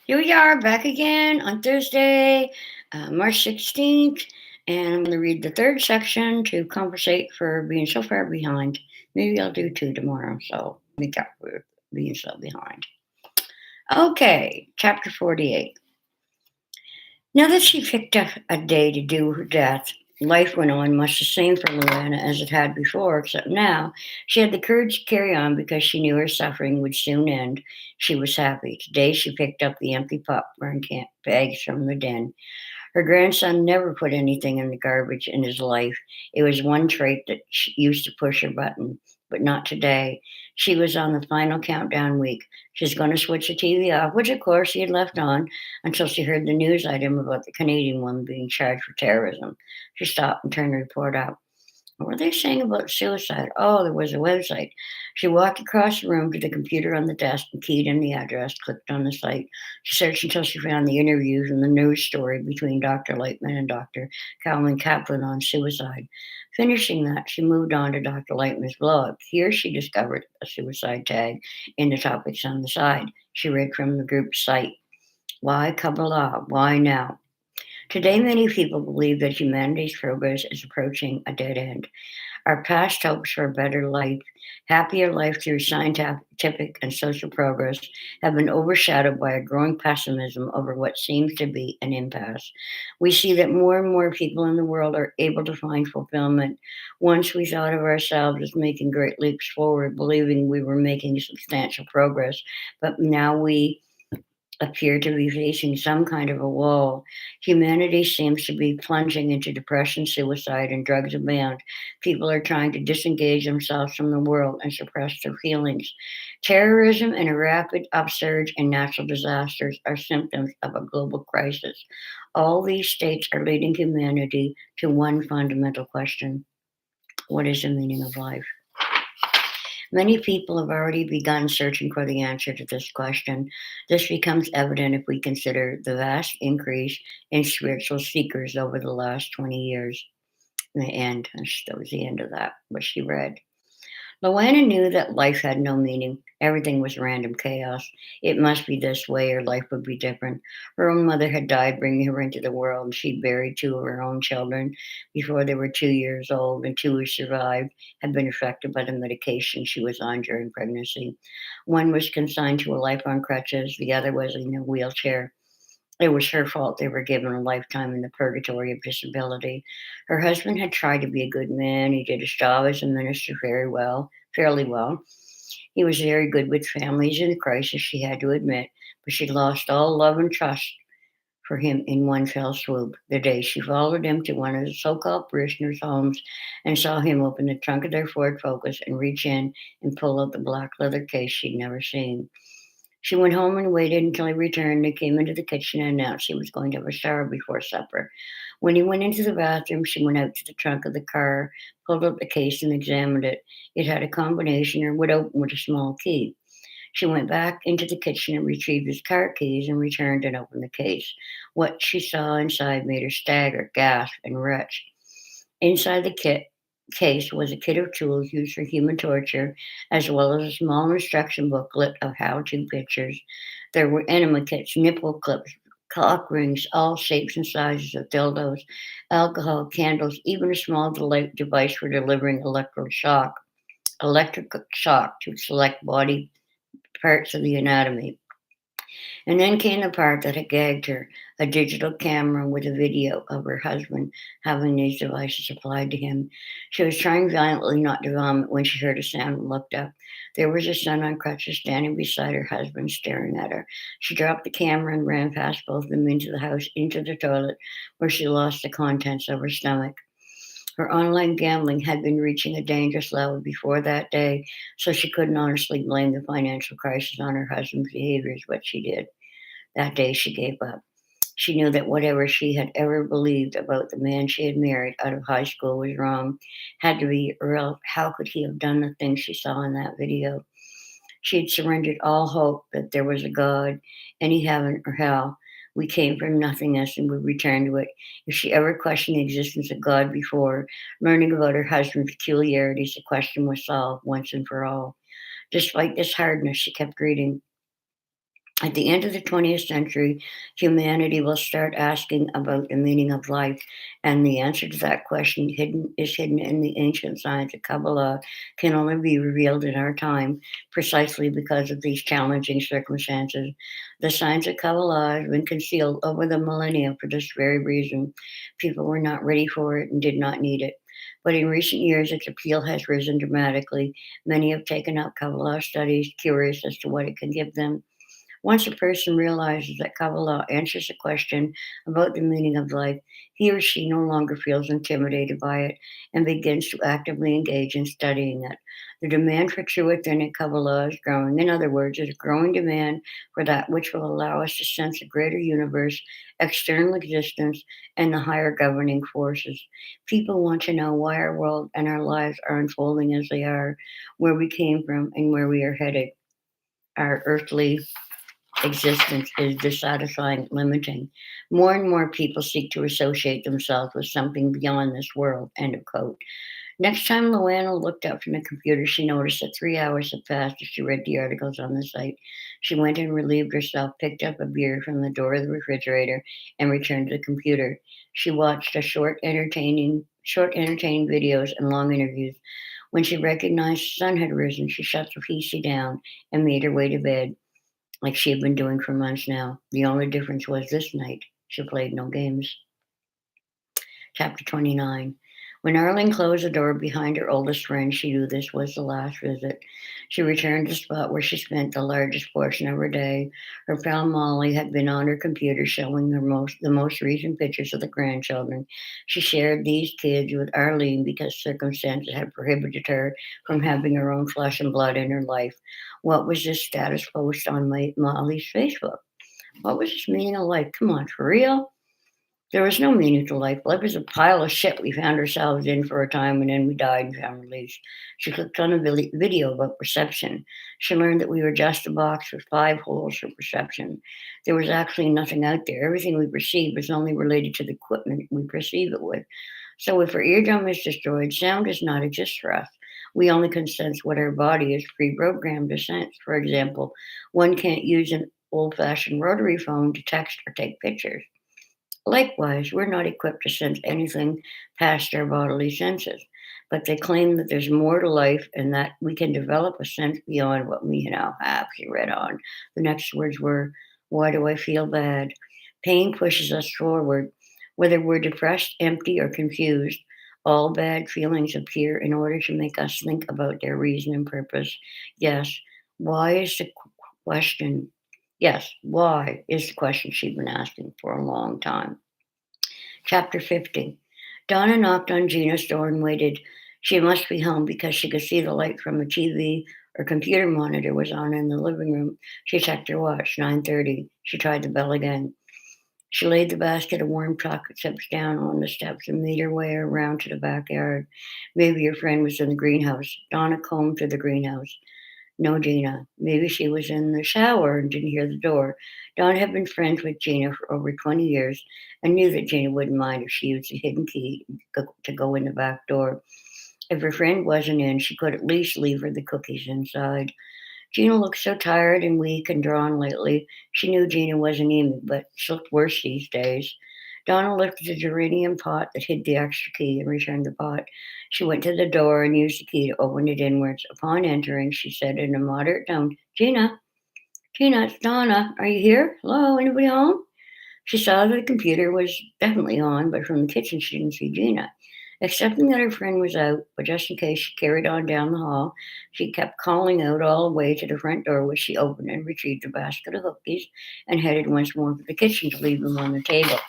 Here we are back again on Thursday, March 16th, and I'm going to read the third section to compensate for being so far behind. Maybe I'll do two tomorrow, so make up for being so behind. Okay, chapter 48. Now that she picked a day to do her death, life went on much the same for Luana as it had before, except now she had the courage to carry on because she knew her suffering would soon end. She was happy. Today she picked up the empty popcorn bags from the den. Her grandson never put anything in the garbage in his life. It was one trait that she used to push her button, but not today. She was on the final countdown week. She's going to switch the TV off, which of course she had left on until she heard the news item about the Canadian woman being charged for terrorism. She stopped and turned the report out. What were they saying about suicide? Oh, there was a website. She walked across the room to the computer on the desk and keyed in the address, clicked on the site. She searched until she found the interviews and the news story between Dr. Lightman and Dr. Calvin Kaplan on suicide. Finishing that, she moved on to Dr. Lightman's blog. Here she discovered a suicide tag in the topics on the side. She read from the group's site. Why Kabbalah? Why now? Today, many people believe that humanity's progress is approaching a dead end. Our past hopes for a better life, happier life through scientific and social progress, have been overshadowed by a growing pessimism over what seems to be an impasse. We see that more and more people in the world are able to find fulfillment. Once we thought of ourselves as making great leaps forward, believing we were making substantial progress, but now we appear to be facing some kind of a wall. Humanity seems to be plunging into depression, suicide, and drugs abound. People are trying to disengage themselves from the world and suppress their feelings. Terrorism and a rapid upsurge in natural disasters are symptoms of a global crisis. All these states are leading humanity to one fundamental question: what is the meaning of life? Many people have already begun searching for the answer to this question. This becomes evident if we consider the vast increase in spiritual seekers over the last 20 years. The end. That was the end of that, what she read. Loanna knew that life had no meaning. Everything was random chaos. It must be this way or life would be different. Her own mother had died bringing her into the world, and she'd buried two of her own children before they were 2 years old, and two who survived had been affected by the medication she was on during pregnancy. One was consigned to a life on crutches, the other was in a wheelchair. It was her fault they were given a lifetime in the purgatory of disability. Her husband had tried to be a good man. He did his job as a minister very well, fairly well. He was very good with families in crisis, she had to admit, but she lost all love and trust for him in one fell swoop. The day she followed him to one of the so called parishioners' homes and saw him open the trunk of their Ford Focus and reach in and pull out the black leather case she'd never seen. She went home and waited until he returned and came into the kitchen and announced he was going to have a shower before supper. When he went into the bathroom, she went out to the trunk of the car, pulled out the case, and examined it. It had a combination or would open with a small key. She went back into the kitchen and retrieved his car keys and returned and opened the case. What she saw inside made her stagger, gasp, and retch. Inside the case was a kit of tools used for human torture, as well as a small instruction booklet of how to pictures. There were enema kits, nipple clips, cock rings, all shapes and sizes of dildos, alcohol, candles, even a small device for delivering electric shock to select body parts of the anatomy. And then came the part that had gagged her, a digital camera with a video of her husband having these devices applied to him. She was trying violently not to vomit when she heard a sound and looked up. There was a son on crutches standing beside her husband, staring at her. She dropped the camera and ran past both of them into the house, into the toilet, where she lost the contents of her stomach. Her online gambling had been reaching a dangerous level before that day, so she couldn't honestly blame the financial crisis on her husband's behaviors, but she did. That day she gave up. She knew that whatever she had ever believed about the man she had married out of high school was wrong, had to be real. How could he have done the things she saw in that video? She had surrendered all hope that there was a God, any heaven or hell. We came from nothingness and would return to it. If she ever questioned the existence of God before, learning about her husband's peculiarities, the question was solved once and for all. Despite this hardness, she kept reading. At the end of the 20th century, humanity will start asking about the meaning of life, and the answer to that question is hidden in the ancient science of Kabbalah, can only be revealed in our time precisely because of these challenging circumstances. The science of Kabbalah has been concealed over the millennia for this very reason. People were not ready for it and did not need it. But in recent years, its appeal has risen dramatically. Many have taken up Kabbalah studies, curious as to what it can give them. Once a person realizes that Kabbalah answers a question about the meaning of life, he or she no longer feels intimidated by it and begins to actively engage in studying it. The demand for true authentic Kabbalah is growing. In other words, there's a growing demand for that which will allow us to sense a greater universe, external existence, and the higher governing forces. People want to know why our world and our lives are unfolding as they are, where we came from, and where we are headed. Our earthly existence is dissatisfying, limiting. More and more people seek to associate themselves with something beyond this world. End of quote. Next time Luana looked up from the computer, she noticed that 3 hours had passed as she read the articles on the site. She went and relieved herself, picked up a beer from the door of the refrigerator, and returned to the computer. She watched a short entertaining videos and long interviews. When she recognized the sun had risen, she shut the PC down and made her way to bed like she had been doing for months now. The only difference was this night she played no games. Chapter 29. When Arlene closed the door behind her oldest friend, she knew this was the last visit. She returned to the spot where she spent the largest portion of her day. Her pal Molly had been on her computer showing the most recent pictures of the grandchildren. She shared these kids with Arlene because circumstances had prohibited her from having her own flesh and blood in her life. What was this status post on Molly's Facebook? What was this meaning of life? Come on, for real? There was no meaning to life. Life was a pile of shit we found ourselves in for a time and then we died and found release. She clicked on a video about perception. She learned that we were just a box with 5 holes for perception. There was actually nothing out there. Everything we perceive is only related to the equipment we perceive it with. So if our eardrum is destroyed, sound does not exist for us. We only can sense what our body is pre-programmed to sense. For example, one can't use an old-fashioned rotary phone to text or take pictures. Likewise, we're not equipped to sense anything past our bodily senses, but they claim that there's more to life and that we can develop a sense beyond what we now have. She read on. The next words were, why do I feel bad? Pain pushes us forward. Whether we're depressed, empty, or confused, all bad feelings appear in order to make us think about their reason and purpose. Yes, why is the question? Yes, why is the question she'd been asking for a long time. Chapter 50. Donna knocked on Gina's door and waited. She must be home because she could see the light from a TV or computer monitor was on in the living room. She checked her watch, 9:30. She tried the bell again. She laid the basket of warm chocolate chips down on the steps and made her way around to the backyard. Maybe her friend was in the greenhouse. Donna combed to the greenhouse. No, Gina. Maybe she was in the shower and didn't hear the door. Dawn had been friends with Gina for over 20 years and knew that Gina wouldn't mind if she used the hidden key to go in the back door. If her friend wasn't in, she could at least leave her the cookies inside. Gina looked so tired and weak and drawn lately. She knew Gina was anemic, but she looked worse these days. Donna lifted the geranium pot that hid the extra key and returned the pot. She went to the door and used the key to open it inwards. Upon entering, she said in a moderate tone, Gina, Gina, it's Donna. Are you here? Hello, anybody home? She saw that the computer was definitely on, but from the kitchen she didn't see Gina. Accepting that her friend was out, but just in case she carried on down the hall, she kept calling out all the way to the front door, which she opened and retrieved a basket of cookies and headed once more for the kitchen to leave them on the table.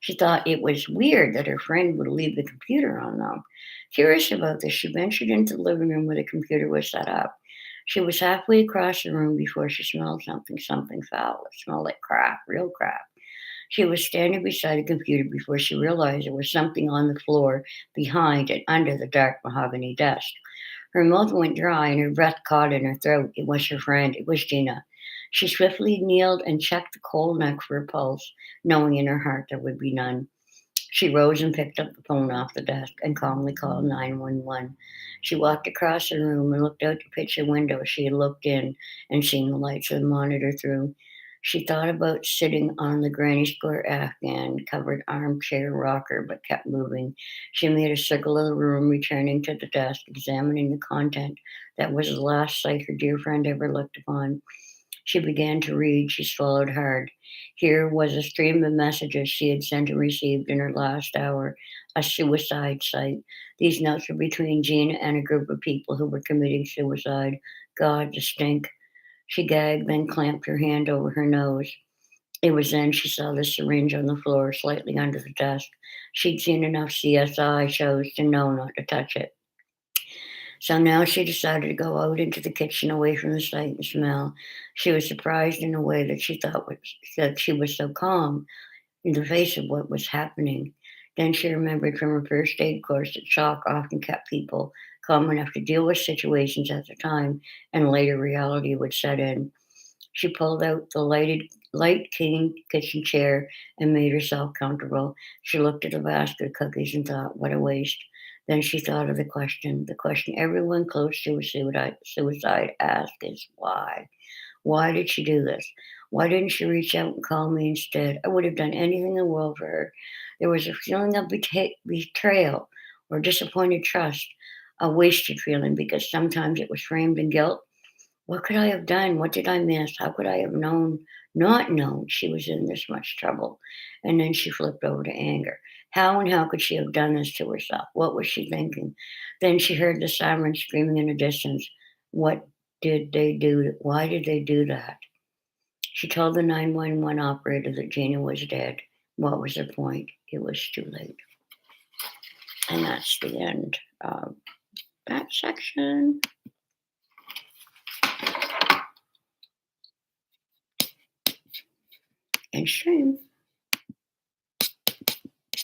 She thought it was weird that her friend would leave the computer on, though. Curious about this, she ventured into the living room where the computer was set up. She was halfway across the room before she smelled something foul. It smelled like crap, real crap. She was standing beside the computer before she realized there was something on the floor behind and under the dark mahogany desk. Her mouth went dry and her breath caught in her throat. It was her friend. It was Gina. She swiftly kneeled and checked the cold neck for a pulse, knowing in her heart there would be none. She rose and picked up the phone off the desk and calmly called 911. She walked across the room and looked out the picture window she had looked in and seen the lights of the monitor through. She thought about sitting on the granny square Afghan covered armchair rocker, but kept moving. She made a circle of the room, returning to the desk, examining the content that was the last sight her dear friend ever looked upon. She began to read. She swallowed hard. Here was a stream of messages she had sent and received in her last hour, a suicide site. These notes were between Gina and a group of people who were committing suicide. God, the stink. She gagged, then clamped her hand over her nose. It was then she saw the syringe on the floor, slightly under the desk. She'd seen enough CSI shows to know not to touch it. So now she decided to go out into the kitchen away from the sight and smell. She was surprised in a way that she thought was, that she was so calm in the face of what was happening. Then she remembered from her first aid course that shock often kept people calm enough to deal with situations at the time, and later reality would set in. She pulled out the light clean kitchen chair and made herself comfortable. She looked at the basket of cookies and thought, what a waste. Then she thought of the question everyone close to suicide asks is why? Why did she do this? Why didn't she reach out and call me instead? I would have done anything in the world for her. There was a feeling of betrayal or disappointed trust, a wasted feeling because sometimes it was framed in guilt. What could I have done? What did I miss? How could I have not known she was in this much trouble? And then she flipped over to anger. How and how could she have done this to herself? What was she thinking? Then she heard the siren screaming in the distance. What did they do? Why did they do that? She told the 911 operator that Gina was dead. What was the point? It was too late. And that's the end of that section. And stream.